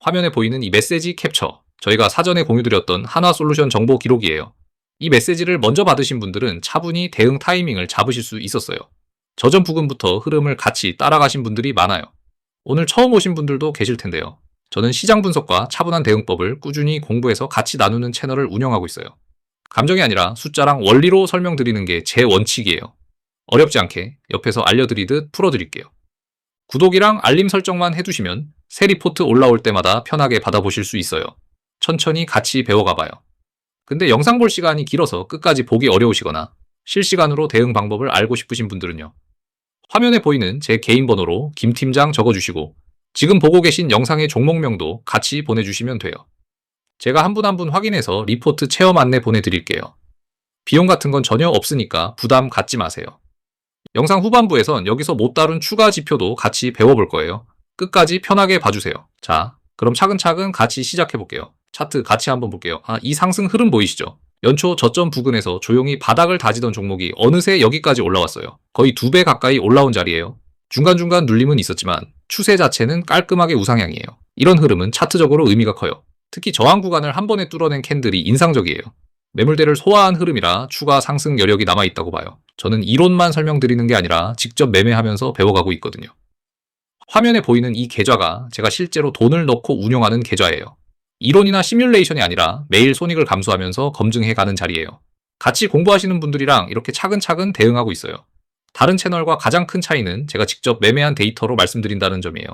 화면에 보이는 이 메시지 캡처, 저희가 사전에 공유드렸던 한화솔루션 정보 기록이에요. 이 메시지를 먼저 받으신 분들은 차분히 대응 타이밍을 잡으실 수 있었어요. 저점 부근부터 흐름을 같이 따라가신 분들이 많아요. 오늘 처음 오신 분들도 계실 텐데요. 저는 시장 분석과 차분한 대응법을 꾸준히 공부해서 같이 나누는 채널을 운영하고 있어요. 감정이 아니라 숫자랑 원리로 설명드리는 게 제 원칙이에요. 어렵지 않게 옆에서 알려드리듯 풀어드릴게요. 구독이랑 알림 설정만 해두시면 새 리포트 올라올 때마다 편하게 받아보실 수 있어요. 천천히 같이 배워가봐요. 근데 영상 볼 시간이 길어서 끝까지 보기 어려우시거나 실시간으로 대응 방법을 알고 싶으신 분들은요. 화면에 보이는 제 개인 번호로 김팀장 적어주시고 지금 보고 계신 영상의 종목명도 같이 보내주시면 돼요. 제가 한 분 한 분 확인해서 리포트 체험 안내 보내드릴게요. 비용 같은 건 전혀 없으니까 부담 갖지 마세요. 영상 후반부에선 여기서 못 다룬 추가 지표도 같이 배워볼 거예요. 끝까지 편하게 봐주세요. 자, 그럼 차근차근 같이 시작해볼게요. 차트 같이 한번 볼게요. 이 상승 흐름 보이시죠? 연초 저점 부근에서 조용히 바닥을 다지던 종목이 어느새 여기까지 올라왔어요. 거의 2배 가까이 올라온 자리예요. 중간중간 눌림은 있었지만 추세 자체는 깔끔하게 우상향이에요. 이런 흐름은 차트적으로 의미가 커요. 특히 저항 구간을 한 번에 뚫어낸 캔들이 인상적이에요. 매물대를 소화한 흐름이라 추가 상승 여력이 남아있다고 봐요. 저는 이론만 설명드리는 게 아니라 직접 매매하면서 배워가고 있거든요. 화면에 보이는 이 계좌가 제가 실제로 돈을 넣고 운영하는 계좌예요. 이론이나 시뮬레이션이 아니라 매일 손익을 감수하면서 검증해가는 자리예요. 같이 공부하시는 분들이랑 이렇게 차근차근 대응하고 있어요. 다른 채널과 가장 큰 차이는 제가 직접 매매한 데이터로 말씀드린다는 점이에요.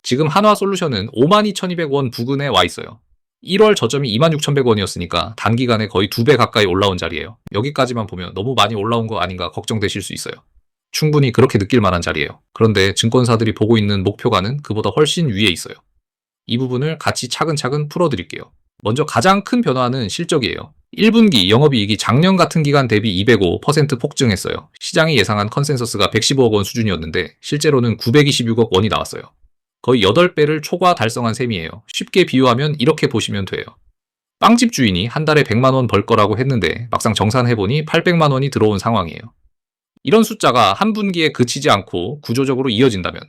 지금 한화솔루션은 52,200원 부근에 와 있어요. 1월 저점이 26,100원이었으니까 단기간에 거의 2배 가까이 올라온 자리예요. 여기까지만 보면 너무 많이 올라온 거 아닌가 걱정되실 수 있어요. 충분히 그렇게 느낄 만한 자리예요. 그런데 증권사들이 보고 있는 목표가는 그보다 훨씬 위에 있어요. 이 부분을 같이 차근차근 풀어드릴게요. 먼저 가장 큰 변화는 실적이에요. 1분기 영업이익이 작년 같은 기간 대비 205% 폭증했어요. 시장이 예상한 컨센서스가 115억 원 수준이었는데 실제로는 926억 원이 나왔어요. 거의 8배를 초과 달성한 셈이에요. 쉽게 비유하면 이렇게 보시면 돼요. 빵집 주인이 한 달에 100만 원 벌 거라고 했는데 막상 정산해보니 800만 원이 들어온 상황이에요. 이런 숫자가 한 분기에 그치지 않고 구조적으로 이어진다면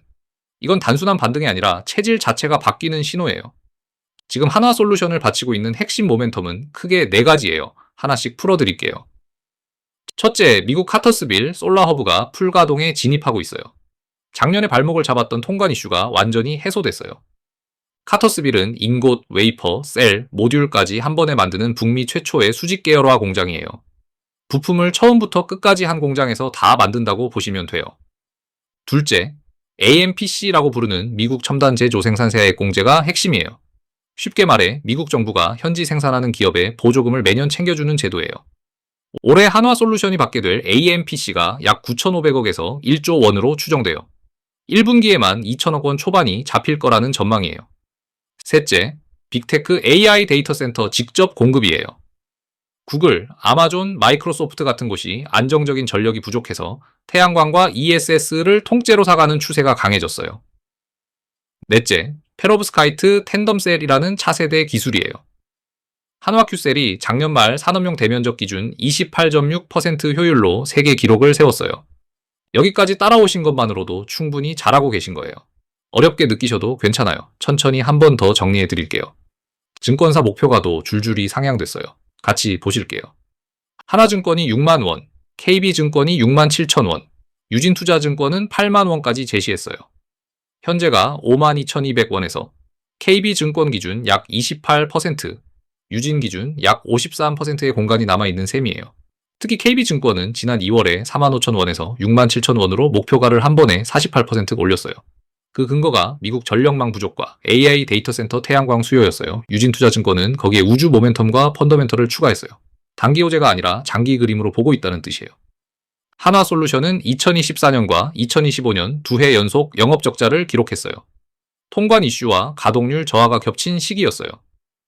이건 단순한 반등이 아니라 체질 자체가 바뀌는 신호예요. 지금 한화솔루션을 바치고 있는 핵심 모멘텀은 크게 4가지예요. 하나씩 풀어드릴게요. 첫째, 미국 카터스빌 솔라허브가 풀가동에 진입하고 있어요. 작년에 발목을 잡았던 통관 이슈가 완전히 해소됐어요. 카터스빌은 인곳, 웨이퍼, 셀, 모듈까지 한 번에 만드는 북미 최초의 수직 계열화 공장이에요. 부품을 처음부터 끝까지 한 공장에서 다 만든다고 보시면 돼요. 둘째, AMPC라고 부르는 미국 첨단 제조 생산사의 공제가 핵심이에요. 쉽게 말해 미국 정부가 현지 생산하는 기업에 보조금을 매년 챙겨주는 제도예요. 올해 한화솔루션이 받게 될 AMPC가 약 9,500억에서 1조 원으로 추정돼요. 1분기에만 2천억 원 초반이 잡힐 거라는 전망이에요. 셋째, 빅테크 AI 데이터 센터 직접 공급이에요. 구글, 아마존, 마이크로소프트 같은 곳이 안정적인 전력이 부족해서 태양광과 ESS를 통째로 사가는 추세가 강해졌어요. 넷째, 페로브스카이트 텐덤셀이라는 차세대 기술이에요. 한화큐셀이 작년 말 산업용 대면적 기준 28.6% 효율로 세계 기록을 세웠어요. 여기까지 따라오신 것만으로도 충분히 잘하고 계신 거예요. 어렵게 느끼셔도 괜찮아요. 천천히 한 번 더 정리해 드릴게요. 증권사 목표가도 줄줄이 상향됐어요. 같이 보실게요. 하나증권이 6만 원, KB증권이 6만 7천 원, 유진투자증권은 8만 원까지 제시했어요. 현재가 52,200원에서 KB증권 기준 약 28%, 유진 기준 약 53%의 공간이 남아있는 셈이에요. 특히 KB증권은 지난 2월에 45,000원에서 67,000원으로 목표가를 한 번에 48% 올렸어요. 그 근거가 미국 전력망 부족과 AI 데이터 센터 태양광 수요였어요. 유진투자증권은 거기에 우주 모멘텀과 펀더멘털을 추가했어요. 단기 호재가 아니라 장기 그림으로 보고 있다는 뜻이에요. 한화솔루션은 2024년과 2025년 2해 연속 영업적자를 기록했어요. 통관 이슈와 가동률 저하가 겹친 시기였어요.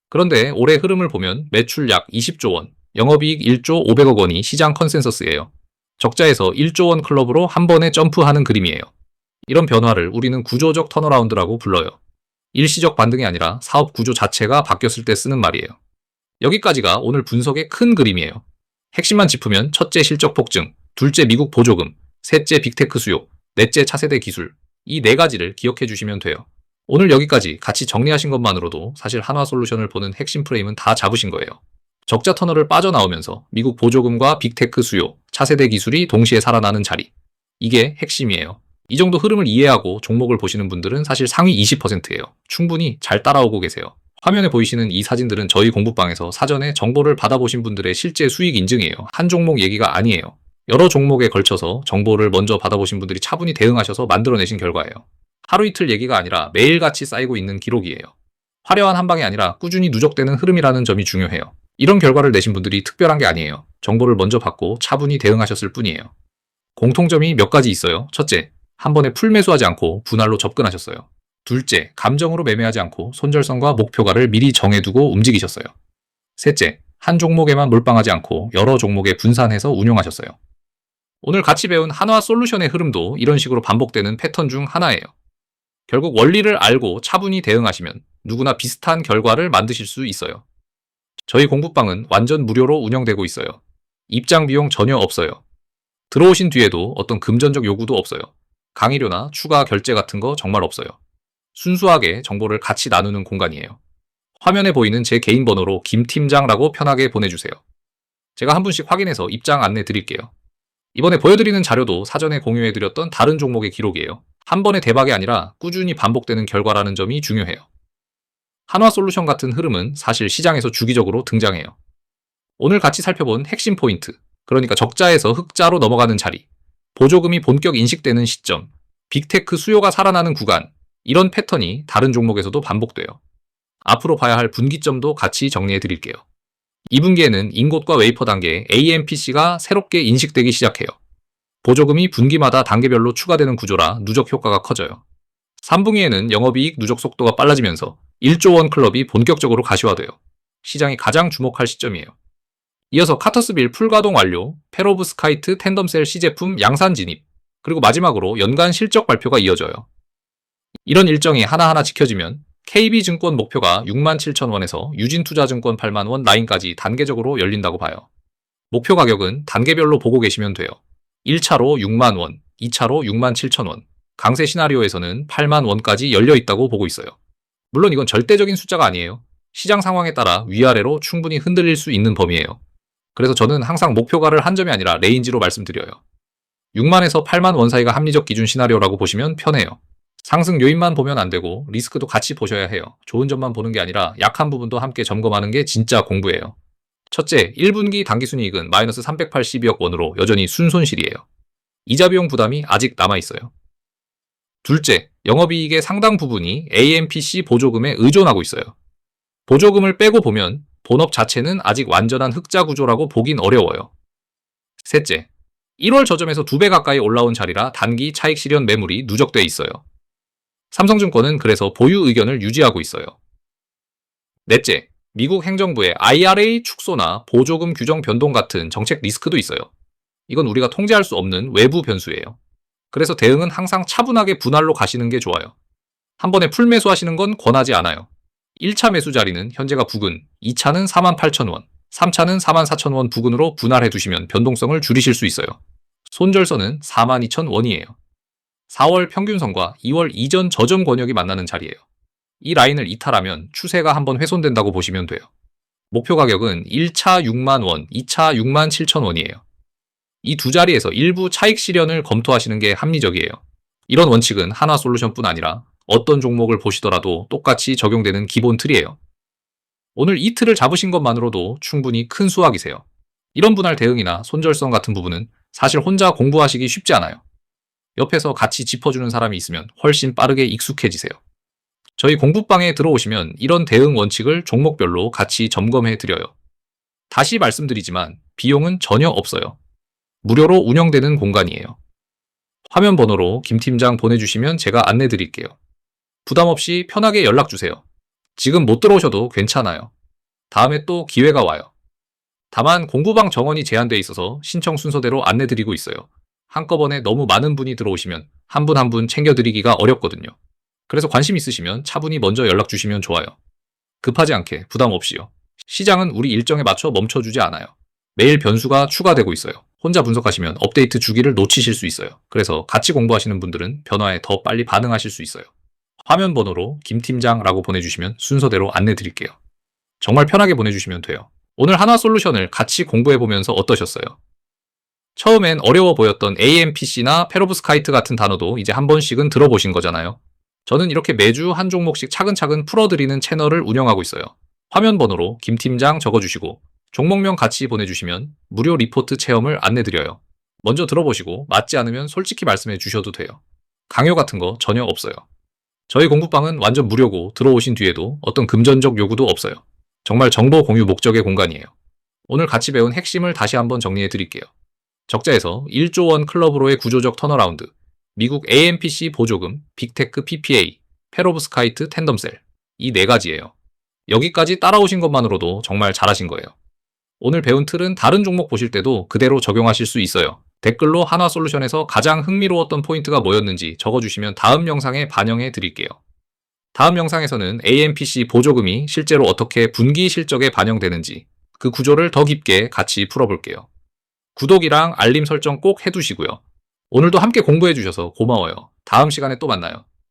그런데 올해 흐름을 보면 매출 약 20조 원, 영업이익 1조 500억 원이 시장 컨센서스예요. 적자에서 1조 원 클럽으로 한 번에 점프하는 그림이에요. 이런 변화를 우리는 구조적 턴어라운드라고 불러요. 일시적 반등이 아니라 사업 구조 자체가 바뀌었을 때 쓰는 말이에요. 여기까지가 오늘 분석의 큰 그림이에요. 핵심만 짚으면 첫째 실적 폭증, 둘째 미국 보조금, 셋째 빅테크 수요, 넷째 차세대 기술, 이 4가지를 기억해 주시면 돼요. 오늘 여기까지 같이 정리하신 것만으로도 사실 한화솔루션을 보는 핵심 프레임은 다 잡으신 거예요. 적자 터널을 빠져나오면서 미국 보조금과 빅테크 수요, 차세대 기술이 동시에 살아나는 자리. 이게 핵심이에요. 이 정도 흐름을 이해하고 종목을 보시는 분들은 사실 상위 20%예요. 충분히 잘 따라오고 계세요. 화면에 보이시는 이 사진들은 저희 공부방에서 사전에 정보를 받아보신 분들의 실제 수익 인증이에요. 한 종목 얘기가 아니에요. 여러 종목에 걸쳐서 정보를 먼저 받아보신 분들이 차분히 대응하셔서 만들어내신 결과예요. 하루 이틀 얘기가 아니라 매일같이 쌓이고 있는 기록이에요. 화려한 한 방이 아니라 꾸준히 누적되는 흐름이라는 점이 중요해요. 이런 결과를 내신 분들이 특별한 게 아니에요. 정보를 먼저 받고 차분히 대응하셨을 뿐이에요. 공통점이 몇 가지 있어요. 첫째, 한 번에 풀매수하지 않고 분할로 접근하셨어요. 둘째, 감정으로 매매하지 않고 손절선과 목표가를 미리 정해두고 움직이셨어요. 셋째, 한 종목에만 몰빵하지 않고 여러 종목에 분산해서 운용하셨어요. 오늘 같이 배운 한화솔루션의 흐름도 이런 식으로 반복되는 패턴 중 하나예요. 결국 원리를 알고 차분히 대응하시면 누구나 비슷한 결과를 만드실 수 있어요. 저희 공부방은 완전 무료로 운영되고 있어요. 입장 비용 전혀 없어요. 들어오신 뒤에도 어떤 금전적 요구도 없어요. 강의료나 추가 결제 같은 거 정말 없어요. 순수하게 정보를 같이 나누는 공간이에요. 화면에 보이는 제 개인 번호로 김팀장라고 편하게 보내주세요. 제가 한 분씩 확인해서 입장 안내 드릴게요. 이번에 보여드리는 자료도 사전에 공유해드렸던 다른 종목의 기록이에요. 한 번의 대박이 아니라 꾸준히 반복되는 결과라는 점이 중요해요. 한화솔루션 같은 흐름은 사실 시장에서 주기적으로 등장해요. 오늘 같이 살펴본 핵심 포인트, 그러니까 적자에서 흑자로 넘어가는 자리, 보조금이 본격 인식되는 시점, 빅테크 수요가 살아나는 구간, 이런 패턴이 다른 종목에서도 반복돼요. 앞으로 봐야 할 분기점도 같이 정리해 드릴게요. 2분기에는 인곳과 웨이퍼 단계 AMPC가 새롭게 인식되기 시작해요. 보조금이 분기마다 단계별로 추가되는 구조라 누적 효과가 커져요. 3분기에는 영업이익 누적 속도가 빨라지면서 1조 원 클럽이 본격적으로 가시화돼요. 시장이 가장 주목할 시점이에요. 이어서 카터스빌 풀가동 완료, 페로브스카이트 텐덤셀 C제품 양산 진입, 그리고 마지막으로 연간 실적 발표가 이어져요. 이런 일정이 하나하나 지켜지면 KB증권 목표가 67,000원에서 유진투자증권 80,000원 라인까지 단계적으로 열린다고 봐요. 목표 가격은 단계별로 보고 계시면 돼요. 1차로 60,000원, 2차로 67,000원, 강세 시나리오에서는 80,000원까지 열려 있다고 보고 있어요. 물론 이건 절대적인 숫자가 아니에요. 시장 상황에 따라 위아래로 충분히 흔들릴 수 있는 범위예요. 그래서 저는 항상 목표가를 한 점이 아니라 레인지로 말씀드려요. 6만에서 8만 원 사이가 합리적 기준 시나리오라고 보시면 편해요. 상승 요인만 보면 안 되고 리스크도 같이 보셔야 해요. 좋은 점만 보는 게 아니라 약한 부분도 함께 점검하는 게 진짜 공부예요. 첫째, 1분기 당기순이익은 마이너스 380억 원으로 여전히 순손실이에요. 이자 비용 부담이 아직 남아있어요. 둘째, 영업이익의 상당 부분이 AMPC 보조금에 의존하고 있어요. 보조금을 빼고 보면 본업 자체는 아직 완전한 흑자 구조라고 보긴 어려워요. 셋째, 1월 저점에서 2배 가까이 올라온 자리라 단기 차익 실현 매물이 누적돼 있어요. 삼성증권은 그래서 보유 의견을 유지하고 있어요. 넷째, 미국 행정부의 IRA 축소나 보조금 규정 변동 같은 정책 리스크도 있어요. 이건 우리가 통제할 수 없는 외부 변수예요. 그래서 대응은 항상 차분하게 분할로 가시는 게 좋아요. 한 번에 풀매수 하시는 건 권하지 않아요. 1차 매수 자리는 현재가 부근, 2차는 48,000원, 3차는 44,000원 부근으로 분할해 두시면 변동성을 줄이실 수 있어요. 손절선은 42,000원이에요. 4월 평균선과 2월 이전 저점 권역이 만나는 자리예요. 이 라인을 이탈하면 추세가 한번 훼손된다고 보시면 돼요. 목표 가격은 1차 6만 원, 2차 6만 7천 원이에요. 이 두 자리에서 일부 차익 실현을 검토하시는 게 합리적이에요. 이런 원칙은 한화솔루션뿐 아니라 어떤 종목을 보시더라도 똑같이 적용되는 기본 틀이에요. 오늘 이 틀을 잡으신 것만으로도 충분히 큰 수확이세요. 이런 분할 대응이나 손절성 같은 부분은 사실 혼자 공부하시기 쉽지 않아요. 옆에서 같이 짚어주는 사람이 있으면 훨씬 빠르게 익숙해지세요. 저희 공부방에 들어오시면 이런 대응 원칙을 종목별로 같이 점검해 드려요. 다시 말씀드리지만 비용은 전혀 없어요. 무료로 운영되는 공간이에요. 화면 번호로 김 팀장 보내주시면 제가 안내 드릴게요. 부담 없이 편하게 연락 주세요. 지금 못 들어오셔도 괜찮아요. 다음에 또 기회가 와요. 다만 공부방 정원이 제한돼 있어서 신청 순서대로 안내 드리고 있어요. 한꺼번에 너무 많은 분이 들어오시면 한 분 한 분 챙겨드리기가 어렵거든요. 그래서 관심 있으시면 차분히 먼저 연락 주시면 좋아요. 급하지 않게 부담 없이요. 시장은 우리 일정에 맞춰 멈춰주지 않아요. 매일 변수가 추가되고 있어요. 혼자 분석하시면 업데이트 주기를 놓치실 수 있어요. 그래서 같이 공부하시는 분들은 변화에 더 빨리 반응하실 수 있어요. 화면 번호로 김팀장라고 보내주시면 순서대로 안내 드릴게요. 정말 편하게 보내주시면 돼요. 오늘 한화솔루션을 같이 공부해보면서 어떠셨어요? 처음엔 어려워 보였던 AMPC나 페로브스카이트 같은 단어도 이제 한 번씩은 들어보신 거잖아요. 저는 이렇게 매주 한 종목씩 차근차근 풀어드리는 채널을 운영하고 있어요. 화면 번호로 김팀장 적어주시고 종목명 같이 보내주시면 무료 리포트 체험을 안내드려요. 먼저 들어보시고 맞지 않으면 솔직히 말씀해 주셔도 돼요. 강요 같은 거 전혀 없어요. 저희 공부방은 완전 무료고 들어오신 뒤에도 어떤 금전적 요구도 없어요. 정말 정보 공유 목적의 공간이에요. 오늘 같이 배운 핵심을 다시 한번 정리해 드릴게요. 적자에서 1조 원 클럽으로의 구조적 턴어라운드, 미국 AMPC 보조금, 빅테크 PPA, 페로브스카이트 텐덤셀, 이 네 가지예요. 여기까지 따라오신 것만으로도 정말 잘하신 거예요. 오늘 배운 틀은 다른 종목 보실 때도 그대로 적용하실 수 있어요. 댓글로 한화솔루션에서 가장 흥미로웠던 포인트가 뭐였는지 적어주시면 다음 영상에 반영해 드릴게요. 다음 영상에서는 AMPC 보조금이 실제로 어떻게 분기 실적에 반영되는지 그 구조를 더 깊게 같이 풀어볼게요. 구독이랑 알림 설정 꼭 해두시고요. 오늘도 함께 공부해주셔서 고마워요. 다음 시간에 또 만나요.